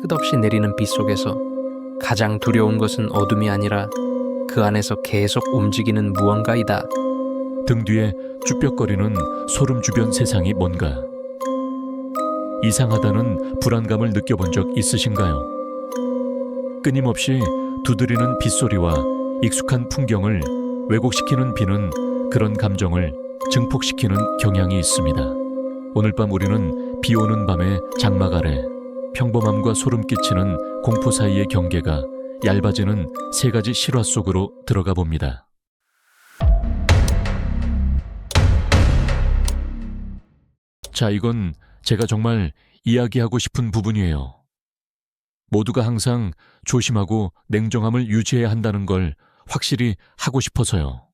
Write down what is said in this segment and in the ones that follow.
끝없이 내리는 비 속에서 가장 두려운 것은 어둠이 아니라 그 안에서 계속 움직이는 무언가이다. 등 뒤에 쭈뼛거리는 소름 주변 세상이 뭔가. 이상하다는 불안감을 느껴본 적 있으신가요? 끊임없이 두드리는 빗소리와 익숙한 풍경을 왜곡시키는 비는 그런 감정을 증폭시키는 경향이 있습니다. 오늘 밤 우리는 비 오는 밤의 장막 아래 평범함과 소름 끼치는 공포 사이의 경계가 얇아지는 세 가지 실화 속으로 들어가 봅니다. 자, 이건 제가 정말 이야기하고 싶은 부분이에요. 모두가 항상 조심하고 냉정함을 유지해야 한다는 걸 확실히 하고 싶어서요.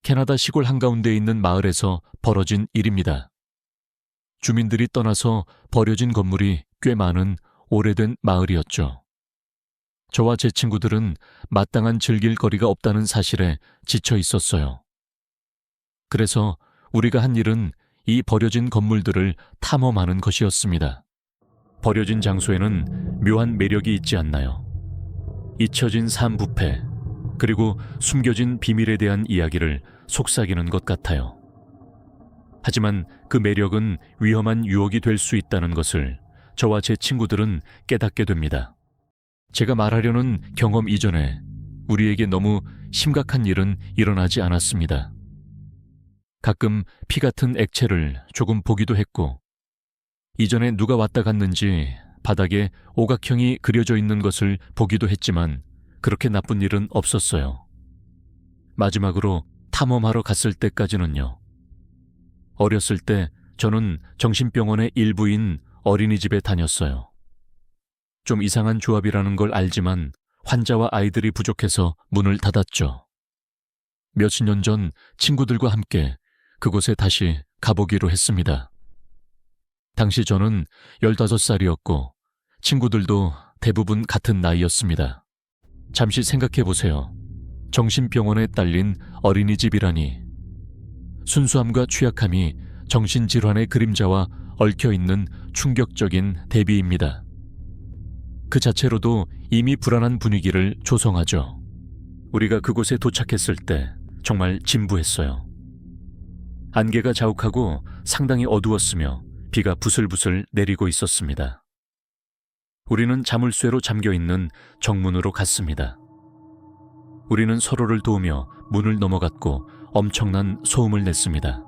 캐나다 시골 한가운데 있는 마을에서 벌어진 일입니다. 주민들이 떠나서 버려진 건물이 꽤 많은 오래된 마을이었죠. 저와 제 친구들은 마땅한 즐길 거리가 없다는 사실에 지쳐 있었어요. 그래서 우리가 한 일은 이 버려진 건물들을 탐험하는 것이었습니다. 버려진 장소에는 묘한 매력이 있지 않나요? 잊혀진 삶 부패, 그리고 숨겨진 비밀에 대한 이야기를 속삭이는 것 같아요. 하지만 그 매력은 위험한 유혹이 될 수 있다는 것을 저와 제 친구들은 깨닫게 됩니다. 제가 말하려는 경험 이전에 우리에게 너무 심각한 일은 일어나지 않았습니다. 가끔 피 같은 액체를 조금 보기도 했고, 이전에 누가 왔다 갔는지 바닥에 오각형이 그려져 있는 것을 보기도 했지만 그렇게 나쁜 일은 없었어요. 마지막으로 탐험하러 갔을 때까지는요. 어렸을 때 저는 정신병원의 일부인 어린이집에 다녔어요. 좀 이상한 조합이라는 걸 알지만 환자와 아이들이 부족해서 문을 닫았죠. 몇십 년 전 친구들과 함께 그곳에 다시 가보기로 했습니다. 당시 저는 15살이었고 친구들도 대부분 같은 나이였습니다. 잠시 생각해보세요. 정신병원에 딸린 어린이집이라니. 순수함과 취약함이 정신질환의 그림자와 얽혀있는 충격적인 대비입니다. 그 자체로도 이미 불안한 분위기를 조성하죠. 우리가 그곳에 도착했을 때 정말 진부했어요. 안개가 자욱하고 상당히 어두웠으며 비가 부슬부슬 내리고 있었습니다. 우리는 자물쇠로 잠겨있는 정문으로 갔습니다. 우리는 서로를 도우며 문을 넘어갔고 엄청난 소음을 냈습니다.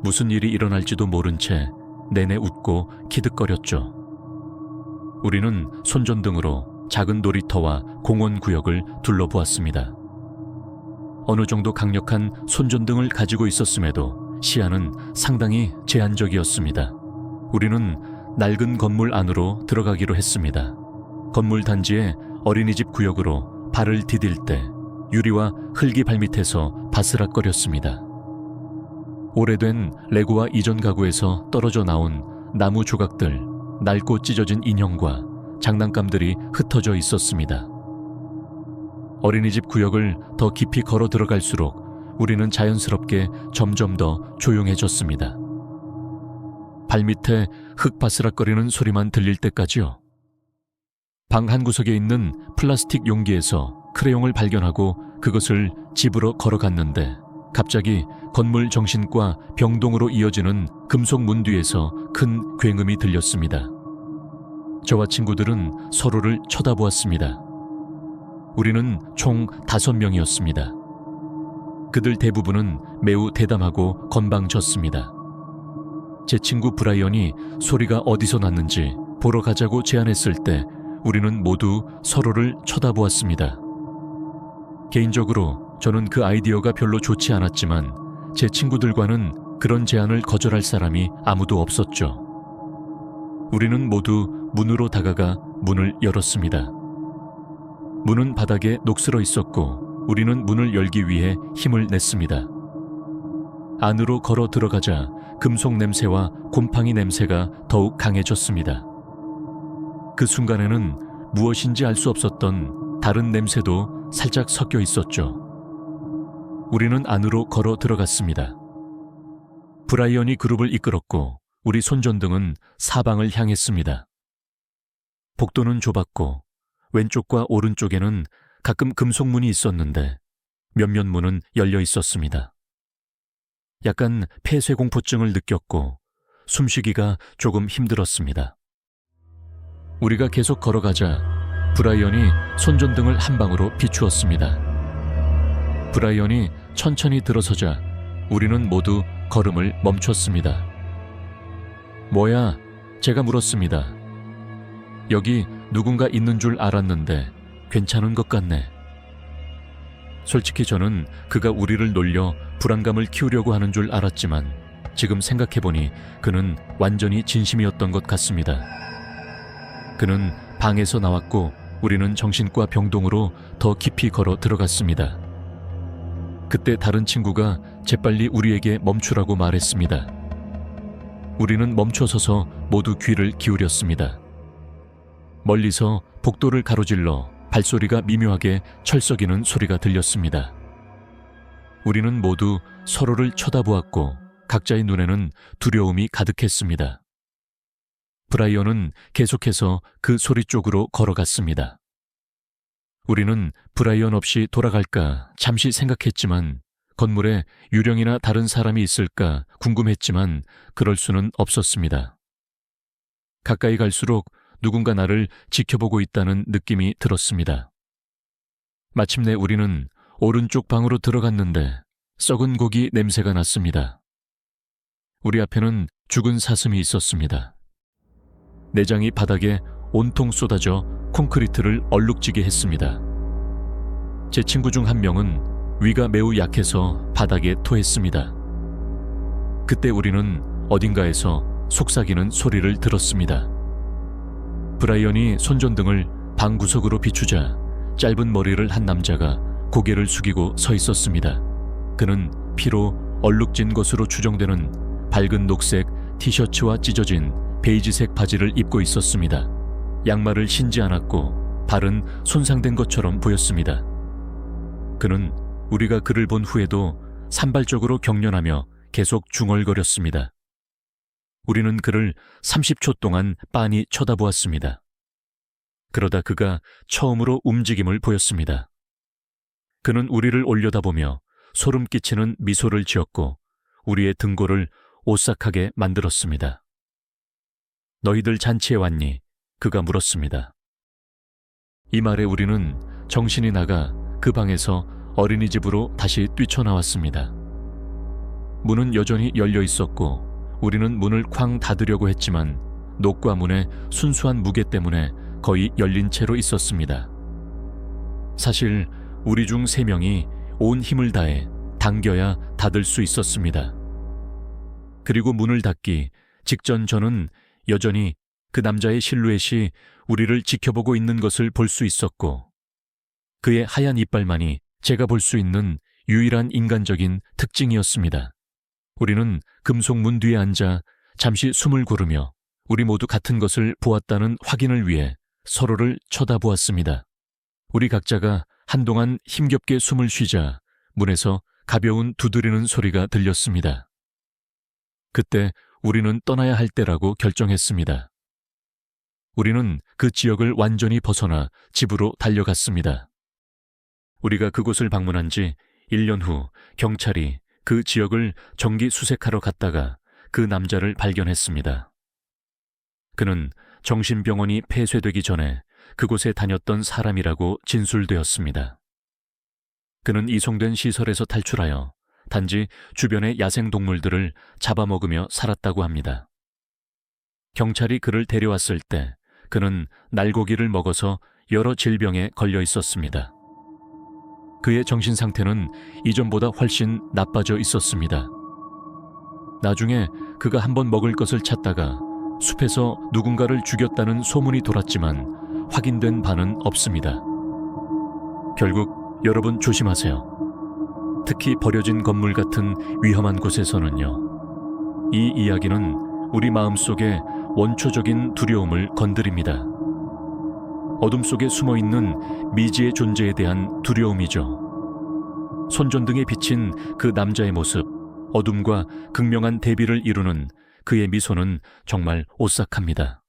무슨 일이 일어날지도 모른 채 내내 웃고 키득거렸죠. 우리는 손전등으로 작은 놀이터와 공원 구역을 둘러보았습니다. 어느 정도 강력한 손전등을 가지고 있었음에도 시야는 상당히 제한적이었습니다. 우리는 낡은 건물 안으로 들어가기로 했습니다. 건물 단지의 어린이집 구역으로 발을 디딜 때 유리와 흙이 발밑에서 바스락거렸습니다. 오래된 레고와 이전 가구에서 떨어져 나온 나무 조각들, 낡고 찢어진 인형과 장난감들이 흩어져 있었습니다. 어린이집 구역을 더 깊이 걸어 들어갈수록 우리는 자연스럽게 점점 더 조용해졌습니다. 발밑에 흙 바스락거리는 소리만 들릴 때까지요. 방 한 구석에 있는 플라스틱 용기에서 크레용을 발견하고 그것을 집으로 걸어갔는데 갑자기 건물 정신과 병동으로 이어지는 금속 문 뒤에서 큰 굉음이 들렸습니다. 저와 친구들은 서로를 쳐다보았습니다. 우리는 총 5명이었습니다. 그들 대부분은 매우 대담하고 건방졌습니다. 제 친구 브라이언이 소리가 어디서 났는지 보러 가자고 제안했을 때 우리는 모두 서로를 쳐다보았습니다. 개인적으로 저는 그 아이디어가 별로 좋지 않았지만 제 친구들과는 그런 제안을 거절할 사람이 아무도 없었죠. 우리는 모두 문으로 다가가 문을 열었습니다. 문은 바닥에 녹슬어 있었고 우리는 문을 열기 위해 힘을 냈습니다. 안으로 걸어 들어가자 금속 냄새와 곰팡이 냄새가 더욱 강해졌습니다. 그 순간에는 무엇인지 알 수 없었던 다른 냄새도 살짝 섞여 있었죠. 우리는 안으로 걸어 들어갔습니다. 브라이언이 그룹을 이끌었고 우리 손전등은 사방을 향했습니다. 복도는 좁았고 왼쪽과 오른쪽에는 가끔 금속문이 있었는데 몇몇 문은 열려 있었습니다. 약간 폐쇄공포증을 느꼈고 숨쉬기가 조금 힘들었습니다. 우리가 계속 걸어가자 브라이언이 손전등을 한 방으로 비추었습니다. 브라이언이 천천히 들어서자 우리는 모두 걸음을 멈췄습니다. 뭐야? 제가 물었습니다. 여기 누군가 있는 줄 알았는데 괜찮은 것 같네. 솔직히 저는 그가 우리를 놀려 불안감을 키우려고 하는 줄 알았지만 지금 생각해보니 그는 완전히 진심이었던 것 같습니다. 그는 방에서 나왔고 우리는 정신과 병동으로 더 깊이 걸어 들어갔습니다. 그때 다른 친구가 재빨리 우리에게 멈추라고 말했습니다. 우리는 멈춰서서 모두 귀를 기울였습니다. 멀리서 복도를 가로질러 발소리가 미묘하게 철썩이는 소리가 들렸습니다. 우리는 모두 서로를 쳐다보았고 각자의 눈에는 두려움이 가득했습니다. 브라이언은 계속해서 그 소리 쪽으로 걸어갔습니다. 우리는 브라이언 없이 돌아갈까 잠시 생각했지만 건물에 유령이나 다른 사람이 있을까 궁금했지만 그럴 수는 없었습니다. 가까이 갈수록 누군가 나를 지켜보고 있다는 느낌이 들었습니다. 마침내 우리는 오른쪽 방으로 들어갔는데 썩은 고기 냄새가 났습니다. 우리 앞에는 죽은 사슴이 있었습니다. 내장이 바닥에 온통 쏟아져 콘크리트를 얼룩지게 했습니다. 제 친구 중 한 명은 위가 매우 약해서 바닥에 토했습니다. 그때 우리는 어딘가에서 속삭이는 소리를 들었습니다. 브라이언이 손전등을 방 구석으로 비추자 짧은 머리를 한 남자가 고개를 숙이고 서 있었습니다. 그는 피로 얼룩진 것으로 추정되는 밝은 녹색 티셔츠와 찢어진 베이지색 바지를 입고 있었습니다. 양말을 신지 않았고 발은 손상된 것처럼 보였습니다. 그는 우리가 그를 본 후에도 산발적으로 경련하며 계속 중얼거렸습니다. 우리는 그를 30초 동안 빤히 쳐다보았습니다. 그러다 그가 처음으로 움직임을 보였습니다. 그는 우리를 올려다보며 소름 끼치는 미소를 지었고 우리의 등골을 오싹하게 만들었습니다. 너희들 잔치에 왔니? 그가 물었습니다. 이 말에 우리는 정신이 나가 그 방에서 어린이집으로 다시 뛰쳐나왔습니다. 문은 여전히 열려 있었고 우리는 문을 쾅 닫으려고 했지만 녹과 문의 순수한 무게 때문에 거의 열린 채로 있었습니다. 사실 우리 중 3명이 온 힘을 다해 당겨야 닫을 수 있었습니다. 그리고 문을 닫기 직전 저는 여전히 그 남자의 실루엣이 우리를 지켜보고 있는 것을 볼 수 있었고 그의 하얀 이빨만이 제가 볼 수 있는 유일한 인간적인 특징이었습니다. 우리는 금속 문 뒤에 앉아 잠시 숨을 고르며 우리 모두 같은 것을 보았다는 확인을 위해 서로를 쳐다보았습니다. 우리 각자가 한동안 힘겹게 숨을 쉬자 문에서 가벼운 두드리는 소리가 들렸습니다. 그때 우리는 떠나야 할 때라고 결정했습니다. 우리는 그 지역을 완전히 벗어나 집으로 달려갔습니다. 우리가 그곳을 방문한 지 1년 후 경찰이 그 지역을 정기 수색하러 갔다가 그 남자를 발견했습니다. 그는 정신병원이 폐쇄되기 전에 그곳에 다녔던 사람이라고 진술되었습니다. 그는 이송된 시설에서 탈출하여 단지 주변의 야생동물들을 잡아먹으며 살았다고 합니다. 경찰이 그를 데려왔을 때 그는 날고기를 먹어서 여러 질병에 걸려 있었습니다. 그의 정신 상태는 이전보다 훨씬 나빠져 있었습니다. 나중에 그가 한번 먹을 것을 찾다가 숲에서 누군가를 죽였다는 소문이 돌았지만 확인된 바는 없습니다. 결국 여러분 조심하세요. 특히 버려진 건물 같은 위험한 곳에서는요. 이 이야기는 우리 마음속에 원초적인 두려움을 건드립니다. 어둠 속에 숨어있는 미지의 존재에 대한 두려움이죠. 손전등에 비친 그 남자의 모습, 어둠과 극명한 대비를 이루는 그의 미소는 정말 오싹합니다.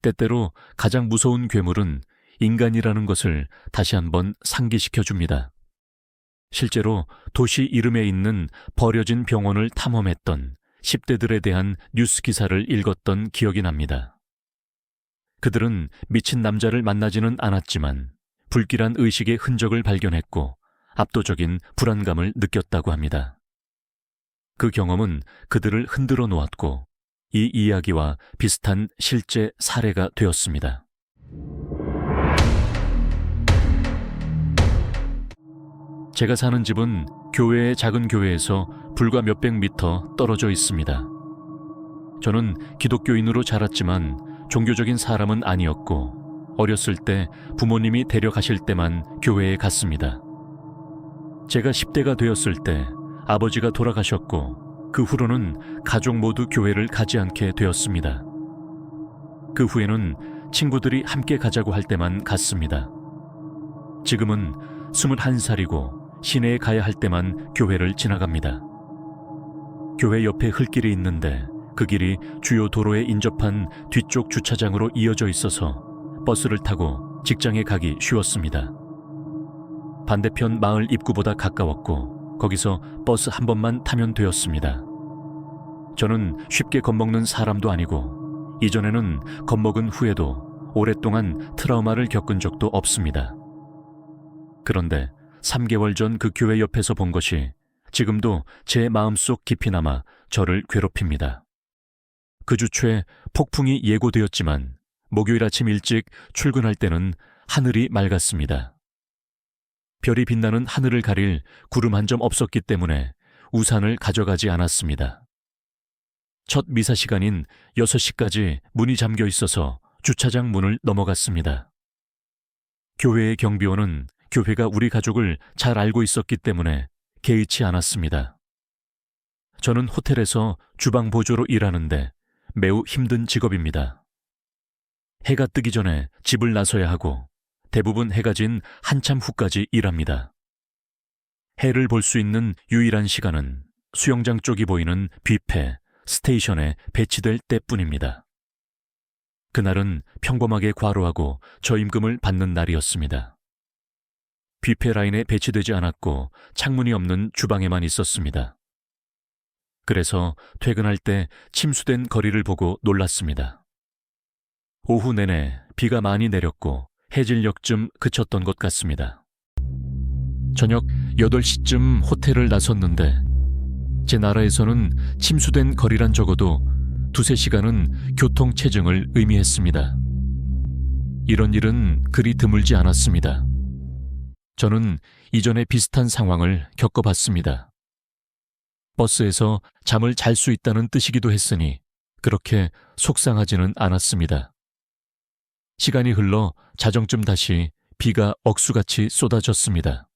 때때로 가장 무서운 괴물은 인간이라는 것을 다시 한번 상기시켜 줍니다. 실제로 도시 이름에 있는 버려진 병원을 탐험했던 10대들에 대한 뉴스 기사를 읽었던 기억이 납니다. 그들은 미친 남자를 만나지는 않았지만 불길한 의식의 흔적을 발견했고 압도적인 불안감을 느꼈다고 합니다. 그 경험은 그들을 흔들어 놓았고 이 이야기와 비슷한 실제 사례가 되었습니다. 제가 사는 집은 교회의 작은 교회에서 불과 몇백 미터 떨어져 있습니다. 저는 기독교인으로 자랐지만 종교적인 사람은 아니었고 어렸을 때 부모님이 데려가실 때만 교회에 갔습니다. 제가 10대가 되었을 때 아버지가 돌아가셨고 그 후로는 가족 모두 교회를 가지 않게 되었습니다. 그 후에는 친구들이 함께 가자고 할 때만 갔습니다. 지금은 21살이고 시내에 가야 할 때만 교회를 지나갑니다. 교회 옆에 흙길이 있는데 그 길이 주요 도로에 인접한 뒤쪽 주차장으로 이어져 있어서 버스를 타고 직장에 가기 쉬웠습니다. 반대편 마을 입구보다 가까웠고 거기서 버스 한 번만 타면 되었습니다. 저는 쉽게 겁먹는 사람도 아니고 이전에는 겁먹은 후에도 오랫동안 트라우마를 겪은 적도 없습니다. 그런데 3개월 전 그 교회 옆에서 본 것이 지금도 제 마음속 깊이 남아 저를 괴롭힙니다. 그 주 초에 폭풍이 예고되었지만 목요일 아침 일찍 출근할 때는 하늘이 맑았습니다. 별이 빛나는 하늘을 가릴 구름 한 점 없었기 때문에 우산을 가져가지 않았습니다. 첫 미사 시간인 6시까지 문이 잠겨 있어서 주차장 문을 넘어갔습니다. 교회의 경비원은 교회가 우리 가족을 잘 알고 있었기 때문에 개의치 않았습니다. 저는 호텔에서 주방 보조로 일하는데 매우 힘든 직업입니다. 해가 뜨기 전에 집을 나서야 하고 대부분 해가 진 한참 후까지 일합니다. 해를 볼 수 있는 유일한 시간은 수영장 쪽이 보이는 뷔페, 스테이션에 배치될 때뿐입니다. 그날은 평범하게 과로하고 저임금을 받는 날이었습니다. 뷔페 라인에 배치되지 않았고 창문이 없는 주방에만 있었습니다. 그래서 퇴근할 때 침수된 거리를 보고 놀랐습니다. 오후 내내 비가 많이 내렸고 해질녘쯤 그쳤던 것 같습니다. 저녁 8시쯤 호텔을 나섰는데 제 나라에서는 침수된 거리란 적어도 2~3시간은 교통체증을 의미했습니다. 이런 일은 그리 드물지 않았습니다. 저는 이전에 비슷한 상황을 겪어봤습니다. 버스에서 잠을 잘 수 있다는 뜻이기도 했으니 그렇게 속상하지는 않았습니다. 시간이 흘러 자정쯤 다시 비가 억수같이 쏟아졌습니다.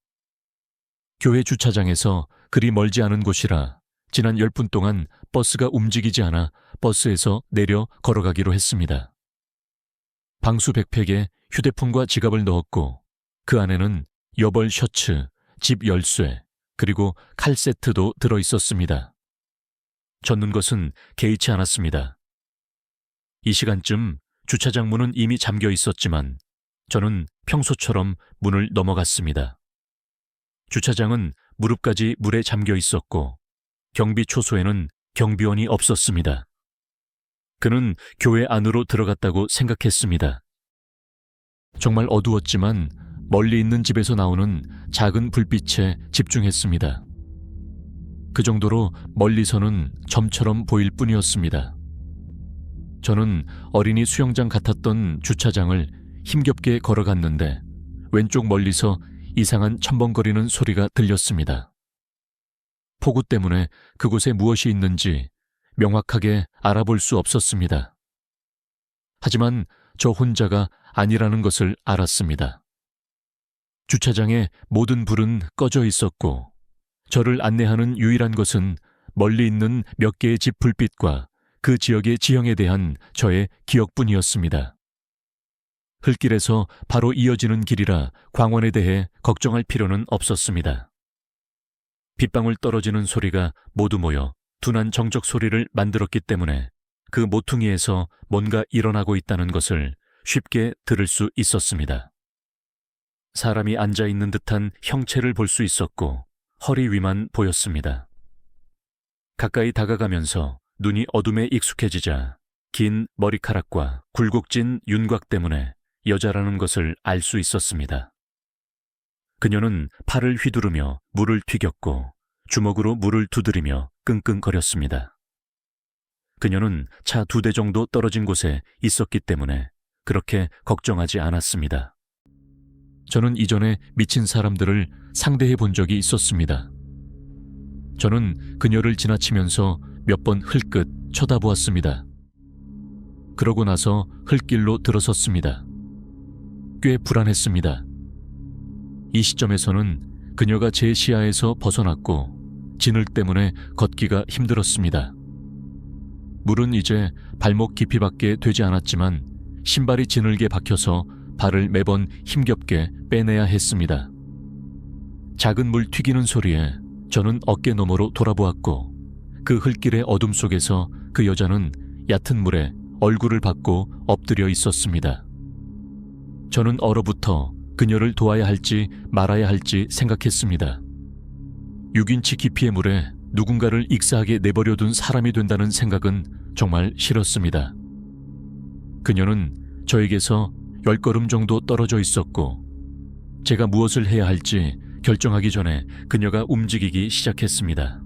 교회 주차장에서 그리 멀지 않은 곳이라 지난 10분 동안 버스가 움직이지 않아 버스에서 내려 걸어가기로 했습니다. 방수 백팩에 휴대폰과 지갑을 넣었고 그 안에는 여벌 셔츠, 집 열쇠, 그리고 칼 세트도 들어있었습니다. 젖는 것은 개의치 않았습니다. 이 시간쯤 주차장 문은 이미 잠겨 있었지만 저는 평소처럼 문을 넘어갔습니다. 주차장은 무릎까지 물에 잠겨 있었고 경비 초소에는 경비원이 없었습니다. 그는 교회 안으로 들어갔다고 생각했습니다. 정말 어두웠지만 멀리 있는 집에서 나오는 작은 불빛에 집중했습니다. 그 정도로 멀리서는 점처럼 보일 뿐이었습니다. 저는 어린이 수영장 같았던 주차장을 힘겹게 걸어갔는데 왼쪽 멀리서 이상한 첨벙거리는 소리가 들렸습니다. 폭우 때문에 그곳에 무엇이 있는지 명확하게 알아볼 수 없었습니다. 하지만 저 혼자가 아니라는 것을 알았습니다. 주차장의 모든 불은 꺼져 있었고 저를 안내하는 유일한 것은 멀리 있는 몇 개의 집 불빛과 그 지역의 지형에 대한 저의 기억뿐이었습니다. 흙길에서 바로 이어지는 길이라 광원에 대해 걱정할 필요는 없었습니다. 빗방울 떨어지는 소리가 모두 모여 둔한 정적 소리를 만들었기 때문에 그 모퉁이에서 뭔가 일어나고 있다는 것을 쉽게 들을 수 있었습니다. 사람이 앉아 있는 듯한 형체를 볼 수 있었고 허리 위만 보였습니다. 가까이 다가가면서 눈이 어둠에 익숙해지자 긴 머리카락과 굴곡진 윤곽 때문에 여자라는 것을 알 수 있었습니다. 그녀는 팔을 휘두르며 물을 튀겼고 주먹으로 물을 두드리며 끙끙거렸습니다. 그녀는 차 2대 정도 떨어진 곳에 있었기 때문에 그렇게 걱정하지 않았습니다. 저는 이전에 미친 사람들을 상대해 본 적이 있었습니다. 저는 그녀를 지나치면서 몇 번 흘끗 쳐다보았습니다. 그러고 나서 흙길로 들어섰습니다. 꽤 불안했습니다. 이 시점에서는 그녀가 제 시야에서 벗어났고 진흙 때문에 걷기가 힘들었습니다. 물은 이제 발목 깊이밖에 되지 않았지만 신발이 진흙에 박혀서 발을 매번 힘겹게 빼내야 했습니다. 작은 물 튀기는 소리에 저는 어깨 너머로 돌아보았고 그 흙길의 어둠 속에서 그 여자는 얕은 물에 얼굴을 받고 엎드려 있었습니다. 저는 얼어붙어 그녀를 도와야 할지 말아야 할지 생각했습니다. 6인치 깊이의 물에 누군가를 익사하게 내버려둔 사람이 된다는 생각은 정말 싫었습니다. 그녀는 저에게서 10걸음 정도 떨어져 있었고 제가 무엇을 해야 할지 결정하기 전에 그녀가 움직이기 시작했습니다.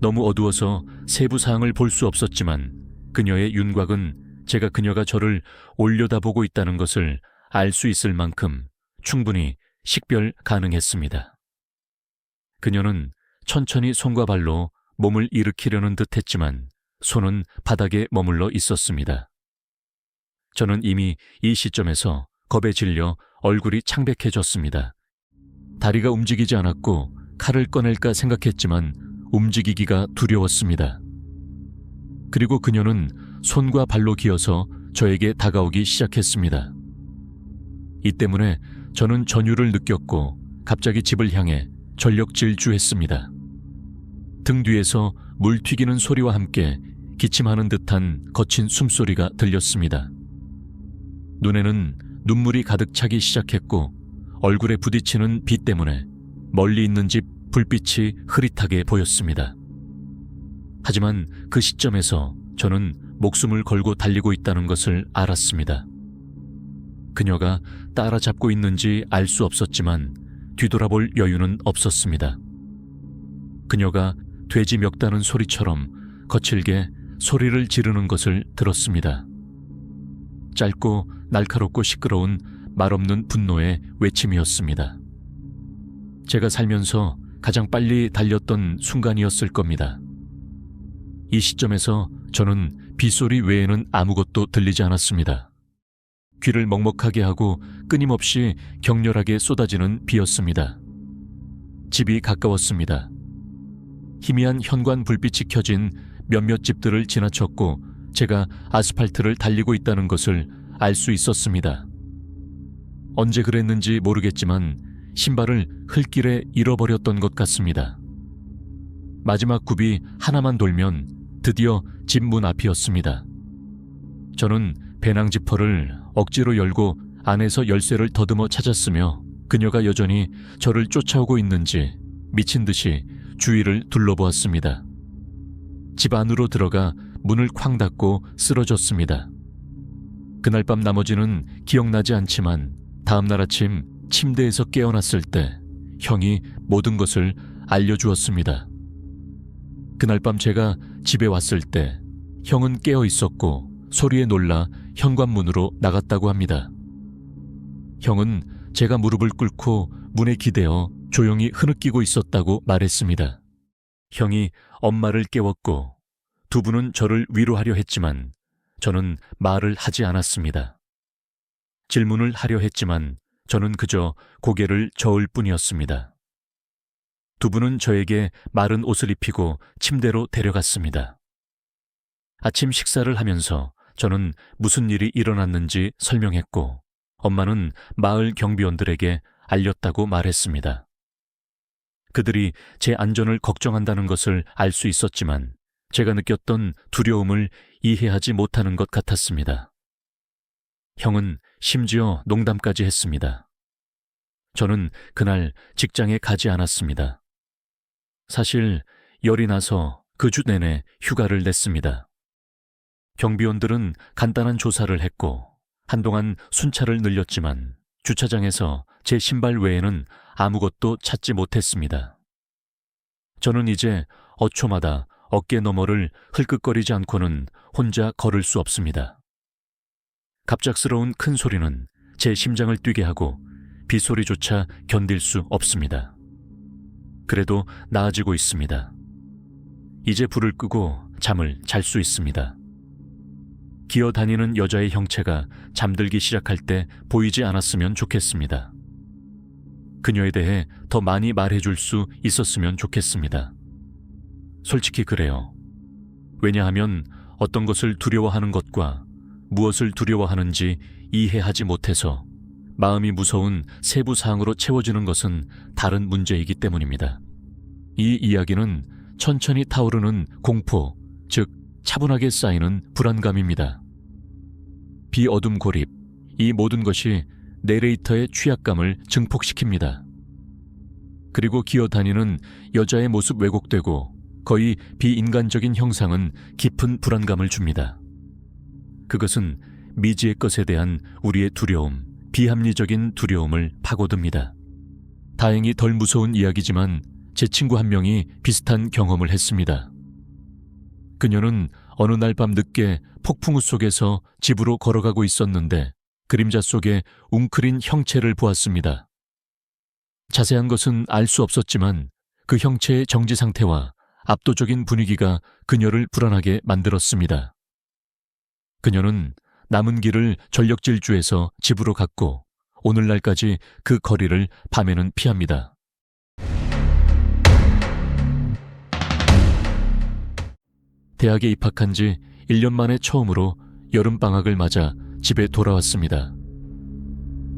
너무 어두워서 세부 사항을 볼 수 없었지만 그녀의 윤곽은 제가 그녀가 저를 올려다보고 있다는 것을 알 수 있을 만큼 충분히 식별 가능했습니다. 그녀는 천천히 손과 발로 몸을 일으키려는 듯 했지만 손은 바닥에 머물러 있었습니다. 저는 이미 이 시점에서 겁에 질려 얼굴이 창백해졌습니다. 다리가 움직이지 않았고 칼을 꺼낼까 생각했지만 움직이기가 두려웠습니다. 그리고 그녀는 손과 발로 기어서 저에게 다가오기 시작했습니다. 이 때문에 저는 전율을 느꼈고 갑자기 집을 향해 전력 질주했습니다. 등 뒤에서 물 튀기는 소리와 함께 기침하는 듯한 거친 숨소리가 들렸습니다. 눈에는 눈물이 가득 차기 시작했고 얼굴에 부딪히는 빛 때문에 멀리 있는 집 불빛이 흐릿하게 보였습니다. 하지만 그 시점에서 저는 목숨을 걸고 달리고 있다는 것을 알았습니다. 그녀가 따라잡고 있는지 알 수 없었지만 뒤돌아볼 여유는 없었습니다. 그녀가 돼지 멱다는 소리처럼 거칠게 소리를 지르는 것을 들었습니다. 짧고 날카롭고 시끄러운 말없는 분노의 외침이었습니다. 제가 살면서 가장 빨리 달렸던 순간이었을 겁니다. 이 시점에서 저는 빗소리 외에는 아무것도 들리지 않았습니다. 귀를 먹먹하게 하고 끊임없이 격렬하게 쏟아지는 비였습니다. 집이 가까웠습니다. 희미한 현관 불빛이 켜진 몇몇 집들을 지나쳤고 제가 아스팔트를 달리고 있다는 것을 알 수 있었습니다. 언제 그랬는지 모르겠지만 신발을 흙길에 잃어버렸던 것 같습니다. 마지막 굽이 하나만 돌면 드디어 집 문 앞이었습니다. 저는 배낭 지퍼를 억지로 열고 안에서 열쇠를 더듬어 찾았으며 그녀가 여전히 저를 쫓아오고 있는지 미친 듯이 주위를 둘러보았습니다. 집 안으로 들어가 문을 쾅 닫고 쓰러졌습니다. 그날 밤 나머지는 기억나지 않지만 다음날 아침 침대에서 깨어났을 때 형이 모든 것을 알려주었습니다. 그날 밤 제가 집에 왔을 때 형은 깨어 있었고 소리에 놀라 현관문으로 나갔다고 합니다. 형은 제가 무릎을 꿇고 문에 기대어 조용히 흐느끼고 있었다고 말했습니다. 형이 엄마를 깨웠고 두 분은 저를 위로하려 했지만 저는 말을 하지 않았습니다. 질문을 하려 했지만 저는 그저 고개를 저을 뿐이었습니다. 두 분은 저에게 마른 옷을 입히고 침대로 데려갔습니다. 아침 식사를 하면서 저는 무슨 일이 일어났는지 설명했고 엄마는 마을 경비원들에게 알렸다고 말했습니다. 그들이 제 안전을 걱정한다는 것을 알 수 있었지만 제가 느꼈던 두려움을 이해하지 못하는 것 같았습니다. 형은 심지어 농담까지 했습니다. 저는 그날 직장에 가지 않았습니다. 사실 열이 나서 그 주 내내 휴가를 냈습니다. 경비원들은 간단한 조사를 했고 한동안 순찰을 늘렸지만 주차장에서 제 신발 외에는 아무것도 찾지 못했습니다. 저는 이제 어초마다 어깨 너머를 흘끗거리지 않고는 혼자 걸을 수 없습니다. 갑작스러운 큰 소리는 제 심장을 뛰게 하고 빗소리조차 견딜 수 없습니다. 그래도 나아지고 있습니다. 이제 불을 끄고 잠을 잘 수 있습니다. 기어다니는 여자의 형체가 잠들기 시작할 때 보이지 않았으면 좋겠습니다. 그녀에 대해 더 많이 말해줄 수 있었으면 좋겠습니다. 솔직히 그래요. 왜냐하면 어떤 것을 두려워하는 것과 무엇을 두려워하는지 이해하지 못해서 마음이 무서운 세부 사항으로 채워지는 것은 다른 문제이기 때문입니다. 이 이야기는 천천히 타오르는 공포, 즉 차분하게 쌓이는 불안감입니다. 비어둠 고립, 이 모든 것이 내레이터의 취약감을 증폭시킵니다. 그리고 기어다니는 여자의 모습 왜곡되고 거의 비인간적인 형상은 깊은 불안감을 줍니다. 그것은 미지의 것에 대한 우리의 두려움, 비합리적인 두려움을 파고듭니다. 다행히 덜 무서운 이야기지만 제 친구 한 명이 비슷한 경험을 했습니다. 그녀는 어느 날 밤 늦게 폭풍우 속에서 집으로 걸어가고 있었는데 그림자 속에 웅크린 형체를 보았습니다. 자세한 것은 알 수 없었지만 그 형체의 정지 상태와 압도적인 분위기가 그녀를 불안하게 만들었습니다. 그녀는 남은 길을 전력 질주해서 집으로 갔고 오늘날까지 그 거리를 밤에는 피합니다. 대학에 입학한 지 1년 만에 처음으로 여름방학을 맞아 집에 돌아왔습니다.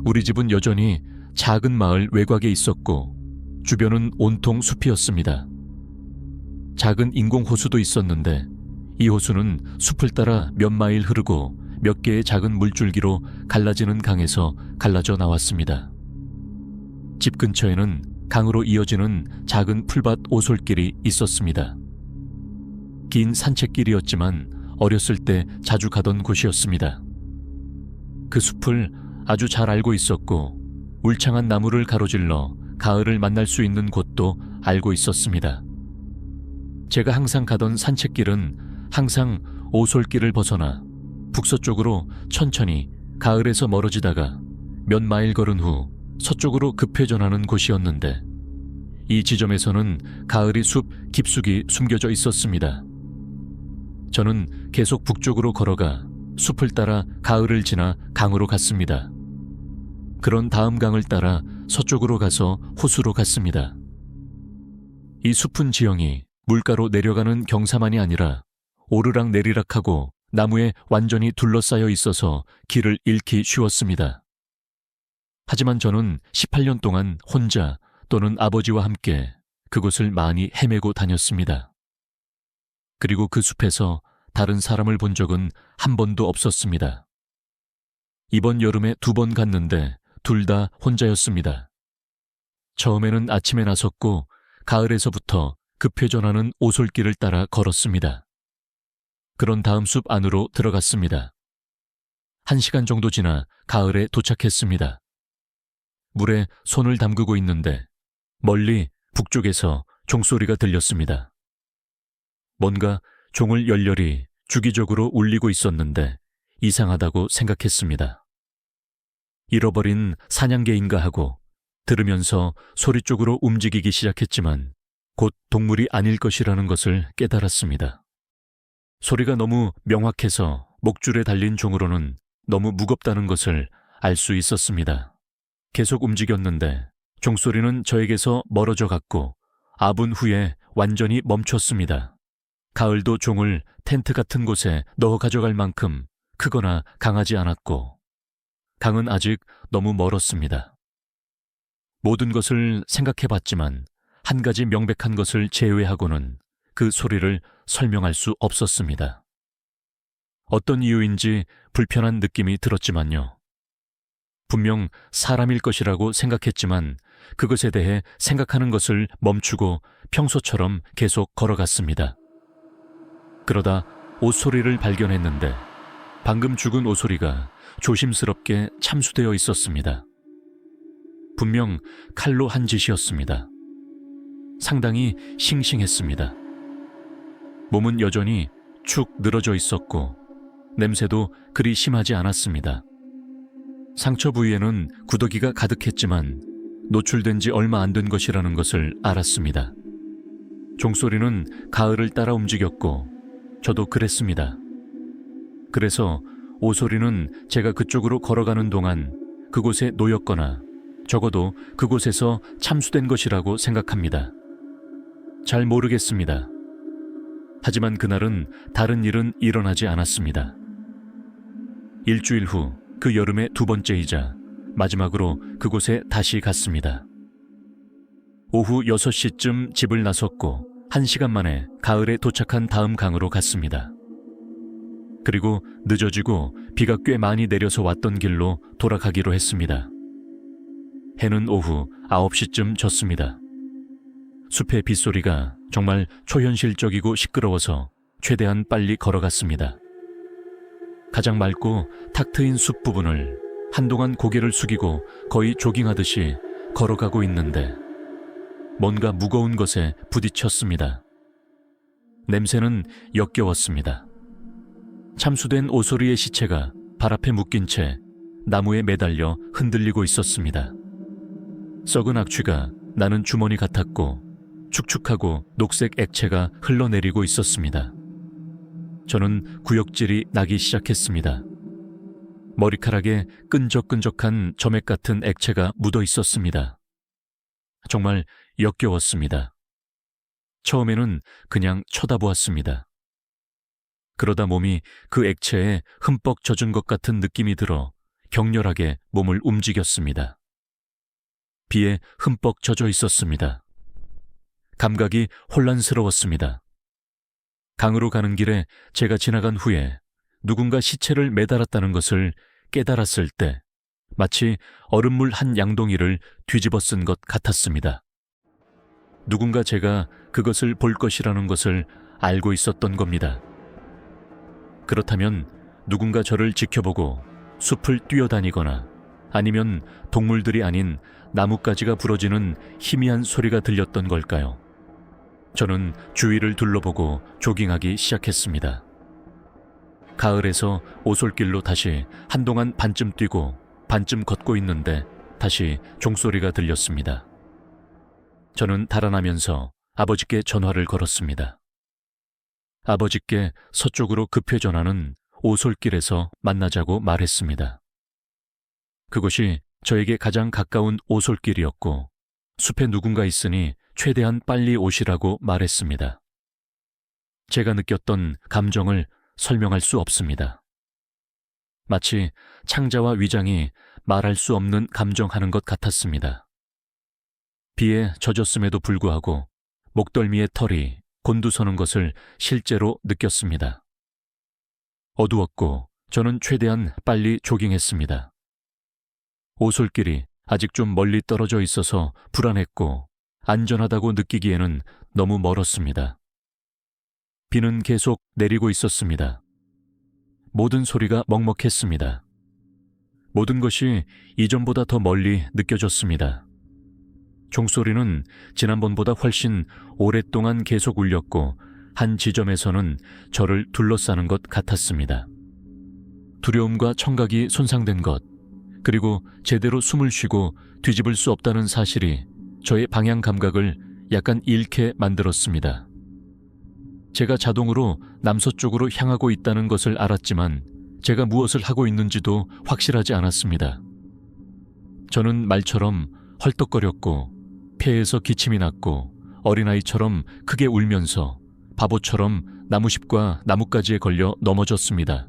우리 집은 여전히 작은 마을 외곽에 있었고 주변은 온통 숲이었습니다. 작은 인공호수도 있었는데 이 호수는 숲을 따라 몇 마일 흐르고 몇 개의 작은 물줄기로 갈라지는 강에서 갈라져 나왔습니다. 집 근처에는 강으로 이어지는 작은 풀밭 오솔길이 있었습니다. 긴 산책길이었지만 어렸을 때 자주 가던 곳이었습니다. 그 숲을 아주 잘 알고 있었고 울창한 나무를 가로질러 가을을 만날 수 있는 곳도 알고 있었습니다. 제가 항상 가던 산책길은 항상 오솔길을 벗어나 북서쪽으로 천천히 가을에서 멀어지다가 몇 마일 걸은 후 서쪽으로 급회전하는 곳이었는데 이 지점에서는 가을이 숲 깊숙이 숨겨져 있었습니다. 저는 계속 북쪽으로 걸어가 숲을 따라 가을을 지나 강으로 갔습니다. 그런 다음 강을 따라 서쪽으로 가서 호수로 갔습니다. 이 숲은 지형이 물가로 내려가는 경사만이 아니라 오르락 내리락하고 나무에 완전히 둘러싸여 있어서 길을 잃기 쉬웠습니다. 하지만 저는 18년 동안 혼자 또는 아버지와 함께 그곳을 많이 헤매고 다녔습니다. 그리고 그 숲에서 다른 사람을 본 적은 한 번도 없었습니다. 이번 여름에 2번 갔는데 둘 다 혼자였습니다. 처음에는 아침에 나섰고 가을에서부터 급회전하는 오솔길을 따라 걸었습니다. 그런 다음 숲 안으로 들어갔습니다. 1시간 정도 지나 가을에 도착했습니다. 물에 손을 담그고 있는데 멀리 북쪽에서 종소리가 들렸습니다. 뭔가 종을 열렬히 주기적으로 울리고 있었는데 이상하다고 생각했습니다. 잃어버린 사냥개인가 하고 들으면서 소리 쪽으로 움직이기 시작했지만 곧 동물이 아닐 것이라는 것을 깨달았습니다. 소리가 너무 명확해서 목줄에 달린 종으로는 너무 무겁다는 것을 알 수 있었습니다. 계속 움직였는데 종소리는 저에게서 멀어져 갔고 5분 후에 완전히 멈췄습니다. 가을도 종을 텐트 같은 곳에 넣어 가져갈 만큼 크거나 강하지 않았고 강은 아직 너무 멀었습니다. 모든 것을 생각해봤지만 한 가지 명백한 것을 제외하고는 그 소리를 설명할 수 없었습니다. 어떤 이유인지 불편한 느낌이 들었지만요. 분명 사람일 것이라고 생각했지만 그것에 대해 생각하는 것을 멈추고 평소처럼 계속 걸어갔습니다. 그러다 옷소리를 발견했는데 방금 죽은 옷소리가 조심스럽게 참수되어 있었습니다. 분명 칼로 한 짓이었습니다. 상당히 싱싱했습니다. 몸은 여전히 축 늘어져 있었고 냄새도 그리 심하지 않았습니다. 상처 부위에는 구더기가 가득했지만 노출된 지 얼마 안 된 것이라는 것을 알았습니다. 종소리는 가을을 따라 움직였고 저도 그랬습니다. 그래서 오소리는 제가 그쪽으로 걸어가는 동안 그곳에 놓였거나 적어도 그곳에서 참수된 것이라고 생각합니다. 잘 모르겠습니다. 하지만 그날은 다른 일은 일어나지 않았습니다. 일주일 후 그 여름의 두 번째이자 마지막으로 그곳에 다시 갔습니다. 오후 6시쯤 집을 나섰고 1시간 만에 가을에 도착한 다음 강으로 갔습니다. 그리고 늦어지고 비가 꽤 많이 내려서 왔던 길로 돌아가기로 했습니다. 해는 오후 9시쯤 졌습니다. 숲의 빗소리가 정말 초현실적이고 시끄러워서 최대한 빨리 걸어갔습니다. 가장 맑고 탁 트인 숲 부분을 한동안 고개를 숙이고 거의 조깅하듯이 걸어가고 있는데 뭔가 무거운 것에 부딪혔습니다. 냄새는 역겨웠습니다. 참수된 오소리의 시체가 발 앞에 묶인 채 나무에 매달려 흔들리고 있었습니다. 썩은 악취가 나는 주머니 같았고 축축하고 녹색 액체가 흘러내리고 있었습니다. 저는 구역질이 나기 시작했습니다. 머리카락에 끈적끈적한 점액 같은 액체가 묻어 있었습니다. 정말 역겨웠습니다. 처음에는 그냥 쳐다보았습니다. 그러다 몸이 그 액체에 흠뻑 젖은 것 같은 느낌이 들어 격렬하게 몸을 움직였습니다. 비에 흠뻑 젖어 있었습니다. 감각이 혼란스러웠습니다. 강으로 가는 길에 제가 지나간 후에 누군가 시체를 매달았다는 것을 깨달았을 때 마치 얼음물 한 양동이를 뒤집어 쓴 것 같았습니다. 누군가 제가 그것을 볼 것이라는 것을 알고 있었던 겁니다. 그렇다면 누군가 저를 지켜보고 숲을 뛰어다니거나 아니면 동물들이 아닌 나뭇가지가 부러지는 희미한 소리가 들렸던 걸까요? 저는 주위를 둘러보고 조깅하기 시작했습니다. 가을에서 오솔길로 다시 한동안 반쯤 뛰고 반쯤 걷고 있는데 다시 종소리가 들렸습니다. 저는 달아나면서 아버지께 전화를 걸었습니다. 아버지께 서쪽으로 급회 전화는 오솔길에서 만나자고 말했습니다. 그것이 저에게 가장 가까운 오솔길이었고 숲에 누군가 있으니 최대한 빨리 오시라고 말했습니다. 제가 느꼈던 감정을 설명할 수 없습니다. 마치 창자와 위장이 말할 수 없는 감정하는 것 같았습니다. 비에 젖었음에도 불구하고 목덜미의 털이 곤두서는 것을 실제로 느꼈습니다. 어두웠고 저는 최대한 빨리 조깅했습니다. 오솔길이 아직 좀 멀리 떨어져 있어서 불안했고 안전하다고 느끼기에는 너무 멀었습니다. 비는 계속 내리고 있었습니다. 모든 소리가 먹먹했습니다. 모든 것이 이전보다 더 멀리 느껴졌습니다. 종소리는 지난번보다 훨씬 오랫동안 계속 울렸고 한 지점에서는 저를 둘러싸는 것 같았습니다. 두려움과 청각이 손상된 것, 그리고 제대로 숨을 쉬고 뒤집을 수 없다는 사실이 저의 방향 감각을 약간 잃게 만들었습니다. 제가 자동으로 남서쪽으로 향하고 있다는 것을 알았지만 제가 무엇을 하고 있는지도 확실하지 않았습니다. 저는 말처럼 헐떡거렸고 폐에서 기침이 났고 어린아이처럼 크게 울면서 바보처럼 나무십과 나뭇가지에 걸려 넘어졌습니다.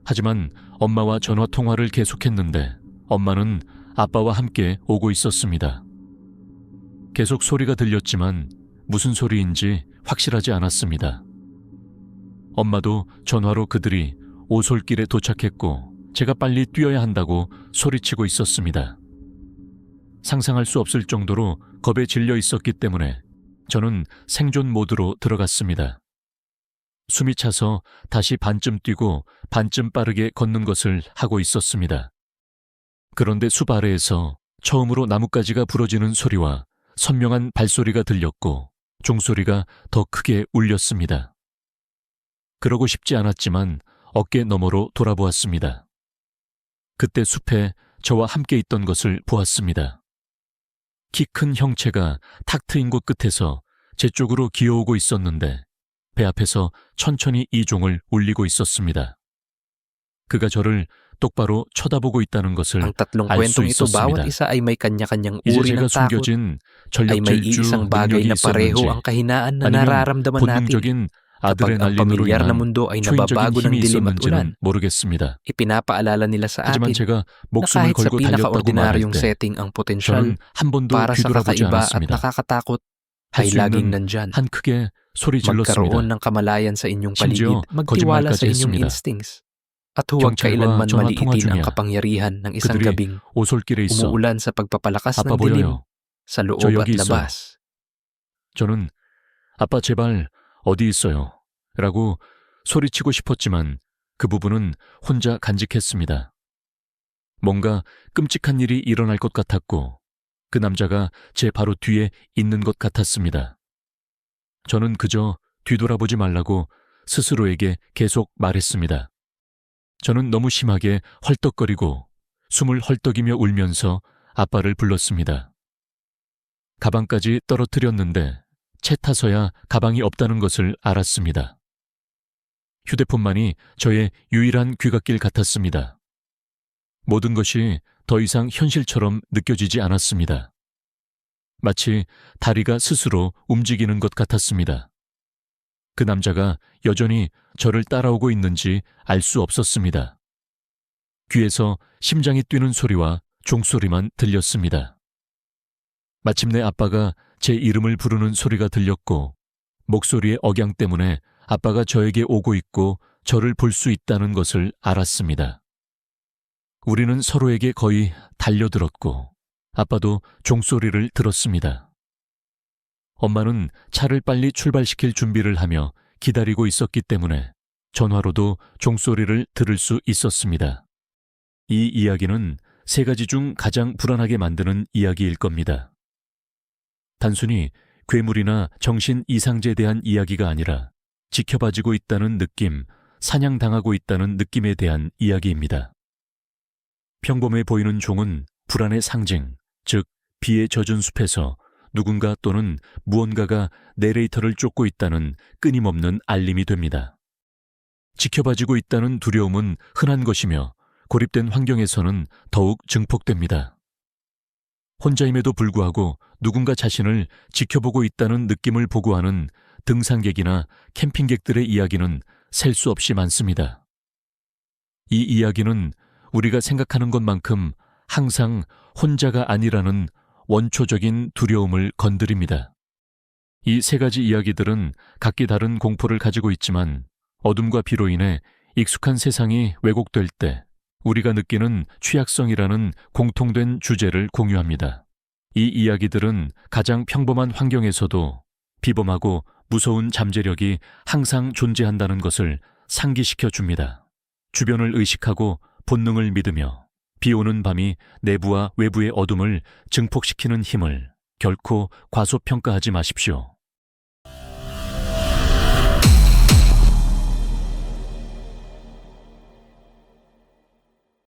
하지만 엄마와 전화 통화를 계속했는데 엄마는 아빠와 함께 오고 있었습니다. 계속 소리가 들렸지만 무슨 소리인지 확실하지 않았습니다. 엄마도 전화로 그들이 오솔길에 도착했고 제가 빨리 뛰어야 한다고 소리치고 있었습니다. 상상할 수 없을 정도로 겁에 질려 있었기 때문에 저는 생존 모드로 들어갔습니다. 숨이 차서 다시 반쯤 뛰고 반쯤 빠르게 걷는 것을 하고 있었습니다. 그런데 숲 아래에서 처음으로 나뭇가지가 부러지는 소리와 선명한 발소리가 들렸고 종소리가 더 크게 울렸습니다. 그러고 싶지 않았지만 어깨 너머로 돌아보았습니다. 그때 숲에 저와 함께 있던 것을 보았습니다. 키 큰 형체가 탁 트인 곳 끝에서 제 쪽으로 기어오고 있었는데 배 앞에서 천천히 이 종을 울리고 있었습니다. 그가 저를 똑바로 쳐다보고 있다는 것을 Ang tatlong 알 수 kwentong ito, bawat 있었습니다. isa ay may kanya-kanyang 이제 uri 제가 ng takot, 숨겨진 ay may 전력질주 iisang bagay 능력이 na pareho 있었는지 ang kahinaan na 아니면 nararamdaman natin. 본능적인 Kapag ang 아드레날린으로 pamilyar na 인한 mundo ay 초인적인 nababago ng 힘이 dilim at ulan, 있었는지는 모르겠습니다. ipinapaalala nila sa 하지만 atin 제가 na 목숨을 kahit sa 걸고 달렸다고 말할 pinakaordinaryong 때 setting ang potensyal 저는 한 번도 para sa 뒤돌아보지 kakaiba at 않았습니다. nakakatakot 할 ay 수 laging 있는 nandyan. 한 크게 소리 질렀습니다. Magkaroon ng kamalayan sa inyong 심지어 paligid, magtiwala sa 거짓말까지 inyong 했습니다. instincts. At huwag 경찰과 kailanman 전화 통화 maliitin ang 중이야. kapangyarihan ng isang 그들이 gabing 오솔길에 있어. umuulan sa pagpapalakas 아빠 ng dilim 보여요. sa loob 저 at 여기 있어. labas. 저는 아빠 제발 어디 있어요? 라고 소리치고 싶었지만 그 부분은 혼자 간직했습니다. 뭔가 끔찍한 일이 일어날 것 같았고 그 남자가 제 바로 뒤에 있는 것 같았습니다. 저는 그저 뒤돌아보지 말라고 스스로에게 계속 말했습니다. 저는 너무 심하게 헐떡거리고 숨을 헐떡이며 울면서 아빠를 불렀습니다. 가방까지 떨어뜨렸는데 채 타서야 가방이 없다는 것을 알았습니다. 휴대폰만이 저의 유일한 귀갓길 같았습니다. 모든 것이 더 이상 현실처럼 느껴지지 않았습니다. 마치 다리가 스스로 움직이는 것 같았습니다. 그 남자가 여전히 저를 따라오고 있는지 알 수 없었습니다. 귀에서 심장이 뛰는 소리와 종소리만 들렸습니다. 마침내 아빠가 제 이름을 부르는 소리가 들렸고 목소리의 억양 때문에 아빠가 저에게 오고 있고 저를 볼 수 있다는 것을 알았습니다. 우리는 서로에게 거의 달려들었고 아빠도 종소리를 들었습니다. 엄마는 차를 빨리 출발시킬 준비를 하며 기다리고 있었기 때문에 전화로도 종소리를 들을 수 있었습니다. 이 이야기는 세 가지 중 가장 불안하게 만드는 이야기일 겁니다. 단순히 괴물이나 정신 이상제에 대한 이야기가 아니라 지켜봐지고 있다는 느낌, 사냥당하고 있다는 느낌에 대한 이야기입니다. 평범해 보이는 종은 불안의 상징, 즉 비에 젖은 숲에서 누군가 또는 무언가가 내레이터를 쫓고 있다는 끊임없는 알림이 됩니다. 지켜봐지고 있다는 두려움은 흔한 것이며 고립된 환경에서는 더욱 증폭됩니다. 혼자임에도 불구하고 누군가 자신을 지켜보고 있다는 느낌을 보고하는 등산객이나 캠핑객들의 이야기는 셀 수 없이 많습니다. 이 이야기는 우리가 생각하는 것만큼 항상 혼자가 아니라는 원초적인 두려움을 건드립니다. 이 세 가지 이야기들은 각기 다른 공포를 가지고 있지만 어둠과 비로 인해 익숙한 세상이 왜곡될 때 우리가 느끼는 취약성이라는 공통된 주제를 공유합니다. 이 이야기들은 가장 평범한 환경에서도 비범하고 무서운 잠재력이 항상 존재한다는 것을 상기시켜 줍니다. 주변을 의식하고 본능을 믿으며 비 오는 밤이 내부와 외부의 어둠을 증폭시키는 힘을 결코 과소평가하지 마십시오.